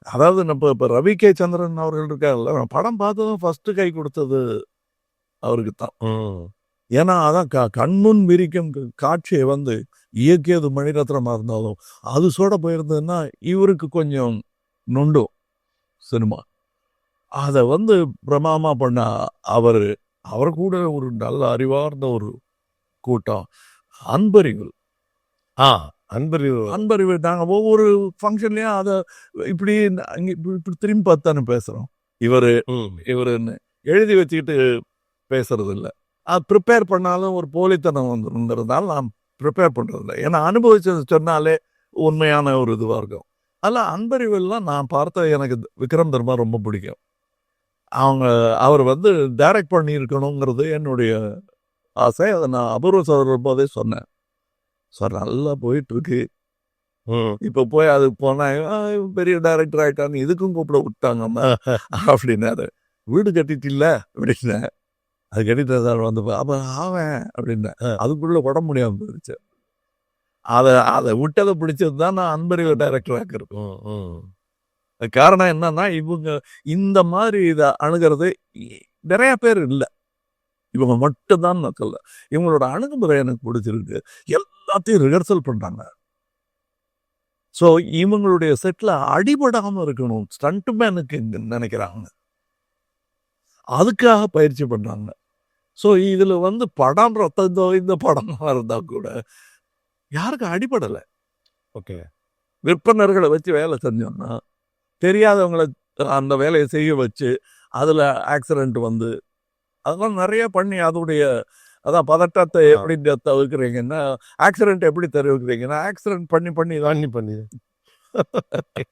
அதாவது நம்ம இப்ப ரவி கே சந்திரன் அவர்கள் இருக்காருல்ல, நான் படம் பார்த்ததும் ஃபர்ஸ்ட் கை கொடுத்தது அவருக்கு தான். ஏன்னா அதான் கண்முன் விரிக்கும் காட்சியை வந்து இயக்கியது மணிரத்னமா இருந்தாலும் அது சோட போயிருந்ததுன்னா இவருக்கு கொஞ்சம் நொண்டும் சினிமா. அதை வந்து பிரமாமா பண்ண அவர் கூட ஒரு நல்ல அறிவார்ந்த ஒரு கூட்டம். அன்பறிவு அன்பறிவு நாங்கள் ஒவ்வொரு ஃபங்க்ஷன்லயும் அதை இப்படி இப்படி திரும்பி பார்த்தானு பேசுறோம். இவருன்னு எழுதி வச்சுக்கிட்டு பேசுறது இல்லை. அது ப்ரிப்பேர் பண்ணாலும் ஒரு போலித்தனம் வந்துருந்தால் நான் ப்ரிப்பேர் பண்றது இல்லை. ஏன்னா அனுபவிச்சது சொன்னாலே உண்மையான ஒரு இதுவாக இருக்கும். அதெல்லாம் அன்பறிவெல்லாம் நான் பார்த்த எனக்கு விக்ரம் தர்மா ரொம்ப பிடிக்கும். அவர் வந்து டைரக்ட் பண்ணியிருக்கணுங்கிறது என்னுடைய ஆசை. அதை நான் அபூர்வ சகோதரர் போதே சொன்னேன். சார் நல்லா போயிட்டு இருக்கு, இப்போ போய் அது போனா பெரிய டைரக்டர் ஆயிட்டான்னு இதுக்கும் கூப்பிட விட்டாங்க அப்படின்னாரு. வீடு கட்டிட்டு இல்லை அப்படின்னு அது கட்டிட்டு சார் வந்து அப்போ ஆவேன் அப்படின்னேன். அதுக்குள்ள உட முடியாமல் போயிடுச்சு. அதை விட்டதை பிடிச்சது தான் நான் அன்பறிவு டைரக்டர் ஆக்கிருக்கேன். காரணம் என்னன்னா இவங்க இந்த மாதிரி இதை அணுகிறது நிறைய பேர் இல்லை, இவங்க மட்டும்தான் மக்கள். இவங்களோட அணுகுமுறை எனக்கு பிடிச்சிருக்கு. எல்லாத்தையும் ரிஹர்சல் பண்றாங்க. ஸோ இவங்களுடைய செட்ல அடிபடாம இருக்கணும் ஸ்டண்ட் மேனுக்கு நினைக்கிறாங்க, அதுக்காக பயிற்சி பண்றாங்க. ஸோ இதுல வந்து படம் ரத்தம் இந்த படம் இருந்தா கூட யாருக்கும் அடிபடலை. ஓகே, விற்பனர்களை வச்சு வேலை செஞ்சோம்னா தெரியாதவங்களை அந்த வேலையை செய்ய வச்சு அதில் ஆக்சிடென்ட் வந்து அதெல்லாம் நிறைய பண்ணி அதோடைய அதான் பதட்டத்தை எப்படி தவிர்க்கிறீங்கன்னா, ஆக்சிடென்ட் எப்படி தவிர்க்கிறீங்கன்னா ஆக்சிடென்ட் பண்ணி பண்ணி